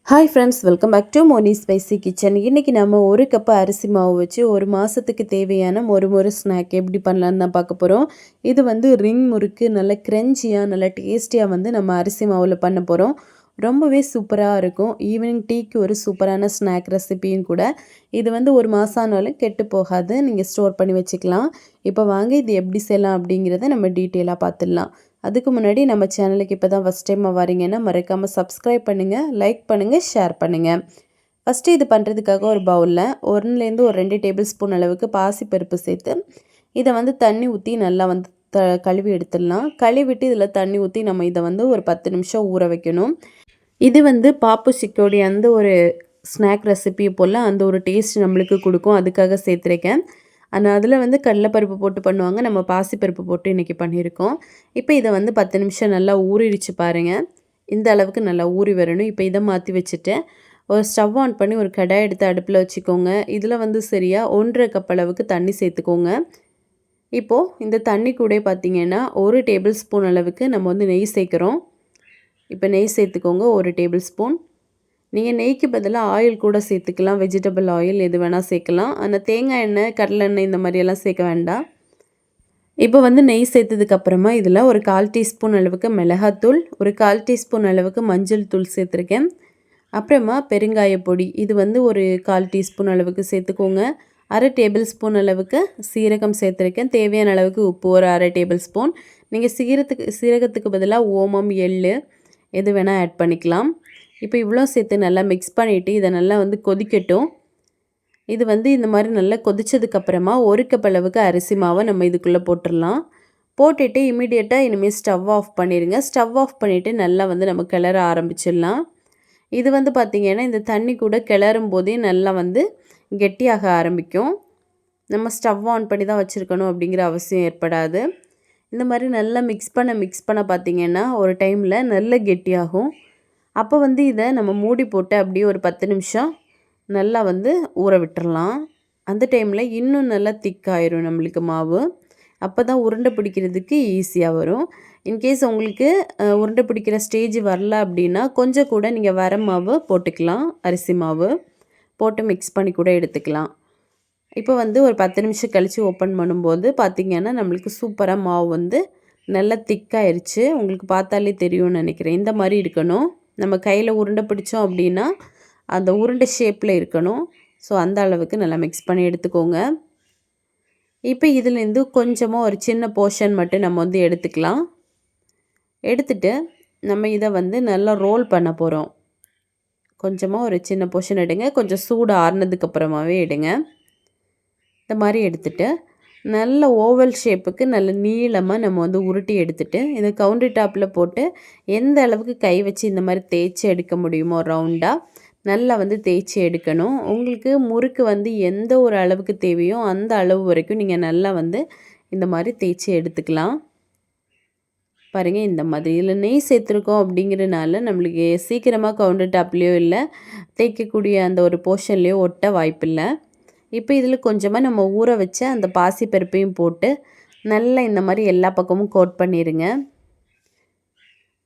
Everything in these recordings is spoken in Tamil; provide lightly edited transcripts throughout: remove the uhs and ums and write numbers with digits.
Hi friends, welcome back to Moni spicy kitchen. இன்றைக்கி நம்ம ஒரு கப்பு அரிசி மாவு வச்சு ஒரு மாதத்துக்கு தேவையான ஒரு ஸ்நாக் எப்படி பண்ணலான்னு தான் பார்க்க போகிறோம். இது வந்து ரிங் முறுக்கு நல்ல க்ரன்ச்சியாக நல்ல டேஸ்டியாக வந்து நம்ம அரிசி மாவில் பண்ண போகிறோம். ரொம்பவே சூப்பராக இருக்கும். ஈவினிங் டீக்கு ஒரு சூப்பரான ஸ்நாக் ரெசிபியும் கூட. இது வந்து ஒரு மாதம் ஆனாலும் கெட்டு போகாது, நீங்கள் ஸ்டோர் பண்ணி வச்சுக்கலாம். இப்போ வாங்க இது எப்படி செய்யலாம் அப்படிங்கிறத நம்ம டீட்டெயிலாக பார்த்துடலாம். அதுக்கு முன்னாடி நம்ம சேனலுக்கு இப்போ தான் ஃபஸ்ட் டைமாக வரீங்கன்னா மறக்காமல் சப்ஸ்கிரைப் பண்ணுங்கள், லைக் பண்ணுங்கள், ஷேர் பண்ணுங்கள். ஃபஸ்ட்டு இது பண்ணுறதுக்காக ஒரு பவுலில் 1லேருந்து ஒரு 2 டேபிள் ஸ்பூன் அளவுக்கு பாசிப்பருப்பு சேர்த்து இதை வந்து தண்ணி ஊற்றி நல்லா வந்து கழுவி எடுத்துடலாம். கழுவிட்டு இதில் தண்ணி ஊற்றி நம்ம இதை வந்து ஒரு 10 நிமிஷம் ஊற வைக்கணும். இது வந்து பாப்பு சிக்கோடைய அந்த ஒரு ஸ்நாக் ரெசிபி போல் அந்த ஒரு டேஸ்ட் நம்மளுக்கு கொடுக்கும், அதுக்காக சேர்த்துருக்கேன். ஆனால் அதில் வந்து கடலைப்பருப்பு போட்டு பண்ணுவாங்க, நம்ம பாசிப்பருப்பு போட்டு இன்றைக்கி பண்ணியிருக்கோம். இப்போ இதை வந்து 10 நிமிஷம் நல்லா ஊறிடுச்சு பாருங்கள். இந்த அளவுக்கு நல்லா ஊறி வரணும். இப்போ இதை மாற்றி வச்சுட்டு ஒரு ஸ்டவ் ஆன் பண்ணி ஒரு கடாய் எடுத்து அடுப்பில் வச்சுக்கோங்க. இதில் வந்து சரியாக 1.5 கப் அளவுக்கு தண்ணி சேர்த்துக்கோங்க. இப்போது இந்த தண்ணி கூட பார்த்திங்கன்னா 1 டேபிள் ஸ்பூன் அளவுக்கு நம்ம வந்து நெய் சேர்க்குறோம். இப்போ நெய் சேர்த்துக்கோங்க, 1 டேபிள் ஸ்பூன். நீங்கள் நெய்க்கு பதிலாக ஆயில் கூட சேர்த்துக்கலாம், வெஜிடபிள் ஆயில் எது வேணால் சேர்க்கலாம். ஆனால் தேங்காய் எண்ணெய், கடலை எண்ணெய் இந்த மாதிரியெல்லாம் சேர்க்க வேண்டாம். இப்போ வந்து நெய் சேர்த்ததுக்கப்புறமா இதில் ஒரு 1/4 டீஸ்பூன் அளவுக்கு மிளகாத்தூள், ஒரு 1/4 டீஸ்பூன் அளவுக்கு மஞ்சள் தூள் சேர்த்துருக்கேன். அப்புறமா பெருங்காய பொடி, இது வந்து ஒரு 1/4 டீஸ்பூன் அளவுக்கு சேர்த்துக்கோங்க. 1/2 டேபிள் ஸ்பூன் அளவுக்கு சீரகம் சேர்த்துருக்கேன். தேவையான அளவுக்கு உப்பு ஒரு 1/2 டேபிள் ஸ்பூன். நீங்கள் சீரகத்துக்கு பதிலாக ஓமம், எள் எது வேணால் ஆட் பண்ணிக்கலாம். இப்போ இவ்வளோ சேர்த்து நல்லா மிக்ஸ் பண்ணிவிட்டு இதை நல்லா வந்து கொதிக்கட்டும். இது வந்து இந்த மாதிரி நல்லா கொதித்ததுக்கப்புறமா 1 கப் அளவுக்கு அரிசி மாவை நம்ம இதுக்குள்ளே போட்டுடலாம். போட்டுட்டு இமீடியட்டாக இனிமேல் ஸ்டவ் ஆஃப் பண்ணிடுங்க. ஸ்டவ் ஆஃப் பண்ணிவிட்டு நல்லா வந்து நம்ம கிளற ஆரம்பிச்சிடலாம். இது வந்து பார்த்திங்கன்னா இந்த தண்ணி கூட கிளறும் போதே நல்லா வந்து கெட்டியாக ஆரம்பிக்கும். நம்ம ஸ்டவ் ஆன் பண்ணி தான் வச்சுருக்கணும் அப்படிங்கிற அவசியம் ஏற்படாது. இந்த மாதிரி நல்லா மிக்ஸ் பண்ண பார்த்திங்கன்னா ஒரு டைமில் நல்ல கெட்டியாகும். அப்போ வந்து இதை நம்ம மூடி போட்டு அப்படியே ஒரு 10 நிமிஷம் நல்லா வந்து ஊற விட்டுறலாம். அந்த டைமில் இன்னும் நல்லா திக்காயிரும் நம்மளுக்கு மாவு. அப்போ தான் உருண்டை பிடிக்கிறதுக்கு ஈஸியாக வரும். இன்கேஸ் உங்களுக்கு உருண்டை பிடிக்கிற ஸ்டேஜ் வரல அப்படின்னா கொஞ்சம் கூட நீங்கள் வர மாவு போட்டுக்கலாம், அரிசி மாவு போட்டு மிக்ஸ் பண்ணி கூட எடுத்துக்கலாம். இப்போ வந்து ஒரு 10 நிமிஷம் கழித்து ஓப்பன் பண்ணும்போது பார்த்திங்கன்னா நம்மளுக்கு சூப்பராக மாவு வந்து நல்லா திக்காயிருச்சு. உங்களுக்கு பார்த்தாலே தெரியும்னு நினைக்கிறேன். இந்த மாதிரி இருக்கணும். நம்ம கையில் உருண்டை பிடிச்சோம் அப்படின்னா அந்த உருண்டை ஷேப்பில் இருக்கணும். ஸோ அந்த அளவுக்கு நல்லா மிக்ஸ் பண்ணி எடுத்துக்கோங்க. இப்போ இதுலேருந்து கொஞ்சமாக ஒரு சின்ன போர்ஷன் மட்டும் நம்ம வந்து எடுத்துக்கலாம். எடுத்துட்டு நம்ம இதை வந்து நல்லா ரோல் பண்ண போகிறோம். கொஞ்சமாக ஒரு சின்ன போர்ஷன் எடுங்க, கொஞ்சம் சூடு ஆறுனதுக்கப்புறமாவே எடுங்க. இந்த மாதிரி எடுத்துகிட்டு நல்ல ஓவல் ஷேப்புக்கு நல்ல நீளமாக நம்ம வந்து உருட்டி எடுத்துகிட்டு இதை கவுண்டர் டாப்பில் போட்டு எந்த அளவுக்கு கை வச்சு இந்த மாதிரி தேய்ச்சி எடுக்க முடியுமோ ரவுண்டாக நல்லா வந்து தேய்ச்சி எடுக்கணும். உங்களுக்கு முறுக்கு வந்து எந்த ஒரு அளவுக்கு தேவையோ அந்த அளவு வரைக்கும் நீங்கள் நல்லா வந்து இந்த மாதிரி தேய்ச்சி எடுத்துக்கலாம். பாருங்கள், இந்த மாதிரி இதில் நெய் சேர்த்துருக்கோம் அப்படிங்கிறனால நம்மளுக்கு சீக்கிரமாக கவுண்டர் டாப்லேயோ இல்லை தேய்க்கக்கூடிய அந்த ஒரு போர்ஷன்லேயோ ஒட்ட வாய்ப்பில்லை. இப்போ இதில் கொஞ்சமாக நம்ம ஊற வச்ச அந்த பாசிப்பருப்பையும் போட்டு நல்லா இந்த மாதிரி எல்லா பக்கமும் கோட் பண்ணிடுங்க.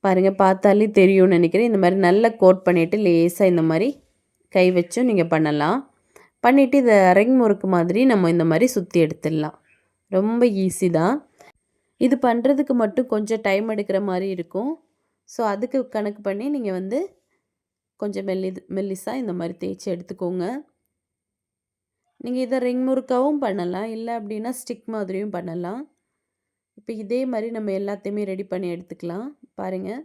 பாருங்கள், பார்த்தாலே தெரியும்னு நினைக்கிறேன். இந்த மாதிரி நல்லா கோட் பண்ணிவிட்டு லேசாக இந்த மாதிரி கை வச்சும் நீங்கள் பண்ணலாம். பண்ணிவிட்டு இதை ரிங் முறுக்கு மாதிரி நம்ம இந்த மாதிரி சுற்றி எடுத்துடலாம். ரொம்ப ஈஸி தான். இது பண்ணுறதுக்கு மட்டும் கொஞ்சம் டைம் எடுக்கிற மாதிரி இருக்கும். ஸோ அதுக்கு கணக்கு பண்ணி நீங்கள் வந்து கொஞ்சம் மெல்லிஸாக இந்த மாதிரி தேய்ச்சி எடுத்துக்கோங்க. நீங்கள் இதை ரிங் முறுக்காவும் பண்ணலாம், இல்லை அப்படின்னா ஸ்டிக் மாதிரியும் பண்ணலாம். இப்போ இதே மாதிரி நம்ம எல்லாத்தையுமே ரெடி பண்ணி எடுத்துக்கலாம். பாருங்கள்,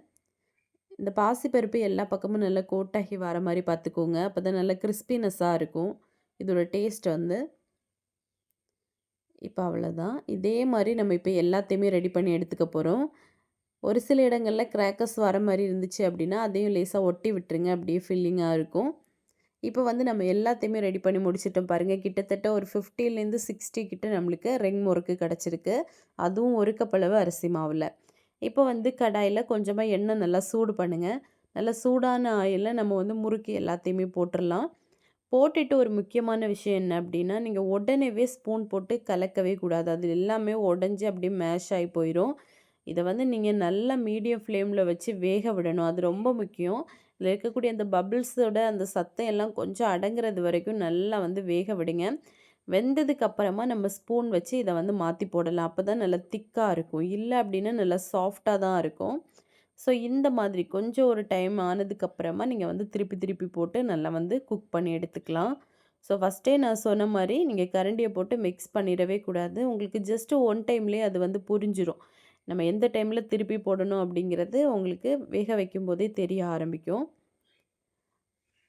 இந்த பாசிப்பருப்பு எல்லா பக்கமும் நல்லா கோட்டாகி வர மாதிரி பார்த்துக்கோங்க. அப்போ தான் நல்லா கிறிஸ்பினஸ்ஸாக இருக்கும் இதோட டேஸ்ட் வந்து. இப்போ அவ்வளோதான். இதே மாதிரி நம்ம இப்போ எல்லாத்தையுமே ரெடி பண்ணி எடுத்துக்க போகிறோம். ஒரு சில இடங்களில் கிராக்கர்ஸ் வர மாதிரி இருந்துச்சு அப்படின்னா அதையும் லேசாக ஒட்டி விட்டுருங்க, அப்படியே ஃபில்லிங்காக இருக்கும். இப்போ வந்து நம்ம எல்லாத்தையுமே ரெடி பண்ணி முடிச்சிட்டோம் பாருங்கள். கிட்டத்தட்ட ஒரு 50லேருந்து 60 கிட்ட நம்மளுக்கு ரிங் முறுக்கு கிடச்சிருக்கு. அதுவும் 1 கப் அளவு அரிசி மாவில். இப்போ வந்து கடாயில் கொஞ்சமாக எண்ணெய் நல்லா சூடு பண்ணுங்கள். நல்லா சூடான ஆயிலில் நம்ம வந்து முறுக்கு எல்லாத்தையுமே போட்டுடலாம். போட்டுட்டு ஒரு முக்கியமான விஷயம் என்ன அப்படின்னா, நீங்கள் உடனேவே ஸ்பூன் போட்டு கலக்கவே கூடாது. அது எல்லாமே உடஞ்சி அப்படியே மேஷ் ஆகி போயிடும். இதை வந்து நீங்கள் நல்லா மீடியம் ஃப்ளேமில் வச்சு வேக விடணும். அது ரொம்ப முக்கியம். இதில் இருக்கக்கூடிய அந்த பபிள்ஸோட அந்த சத்தம் எல்லாம் கொஞ்சம் அடங்குறது வரைக்கும் நல்லா வந்து வேக விடுங்க. வெந்ததுக்கு அப்புறமா நம்ம ஸ்பூன் வச்சு இதை வந்து மாற்றி போடலாம். அப்போ தான் நல்லா திக்காக இருக்கும். இல்லை அப்படின்னா நல்லா சாஃப்டாக தான் இருக்கும். ஸோ இந்த மாதிரி கொஞ்சம் ஒரு டைம் ஆனதுக்கப்புறமா நீங்கள் வந்து திருப்பி திருப்பி போட்டு நல்லா வந்து குக் பண்ணி எடுத்துக்கலாம். ஸோ ஃபஸ்ட்டே நான் சொன்ன மாதிரி நீங்கள் கரண்டியை போட்டு மிக்ஸ் பண்ணிடவே கூடாது. உங்களுக்கு ஜஸ்ட்டு ஒன் டைம்லேயே அது வந்து புரிஞ்சிடும். நம்ம எந்த டைமில் திருப்பி போடணும் அப்படிங்கிறது உங்களுக்கு வேக வைக்கும்போதே தெரிய ஆரம்பிக்கும்.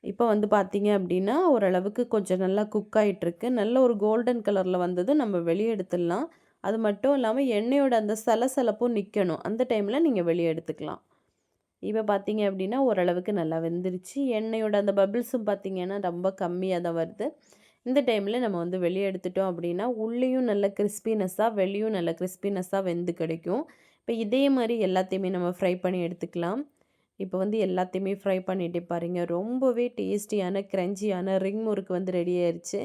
இப்போ வந்து பார்த்தீங்க அப்படின்னா ஓரளவுக்கு கொஞ்சம் நல்லா குக் ஆகிட்டுருக்கு. நல்ல ஒரு கோல்டன் கலரில் வந்ததும் நம்ம வெளியே எடுத்துடலாம். அது மட்டும் இல்லாமல் எண்ணெயோட அந்த சலசலப்பும் நிற்கணும். அந்த டைமில் நீங்கள் வெளியே எடுத்துக்கலாம். இப்போ பார்த்தீங்க அப்படின்னா ஓரளவுக்கு நல்லா வெந்துருச்சு. எண்ணெயோட அந்த பபிள்ஸும் பார்த்தீங்கன்னா ரொம்ப கம்மியாக தான் வருது. இந்த டைமில் நம்ம வந்து வெளியே எடுத்துட்டோம் அப்படின்னா உள்ளேயும் நல்ல கிறிஸ்பினஸ்ஸாக வெளியும் நல்ல கிறிஸ்பினஸ்ஸாக வெந்து கிடைக்கும். இப்போ இதே மாதிரி எல்லாத்தையுமே நம்ம ஃப்ரை பண்ணி எடுத்துக்கலாம். இப்போ வந்து எல்லாத்தையுமே ஃப்ரை பண்ணிட்டு பாருங்க. ரொம்பவே டேஸ்டியான கிரன்ச்சியான ரிங் முறுக்கு வந்து ரெடி ஆயிருச்சு.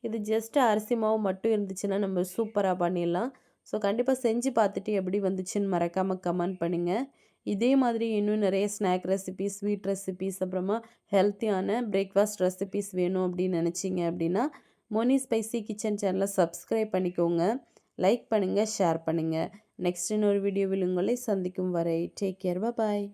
இது ஜஸ்ட் அரிசி மாவு மட்டும் இருந்துச்சுன்னா நம்ம சூப்பராக பண்ணிடலாம். ஸோ கண்டிப்பாக செஞ்சு பார்த்துட்டு எப்படி வந்துச்சுன்னு மறக்காமல் கமெண்ட் பண்ணுங்கள். இதே மாதிரி இன்னும் நிறைய ஸ்நாக் ரெசிபீஸ், ஸ்வீட் ரெசிபீஸ், அப்புறமா ஹெல்த்தியான பிரேக்ஃபாஸ்ட் ரெசிபீஸ் வேணும் அப்படின்னு நினச்சிங்க அப்படின்னா மோனி ஸ்பைசி கிச்சன் சேனலை சப்ஸ்கிரைப் பண்ணிக்கோங்க. லைக் பண்ணுங்கள், ஷேர் பண்ணுங்கள். நெக்ஸ்ட் இன்னொரு வீடியோவில் உங்களை சந்திக்கும் வரை டேக் கேர், பாய்.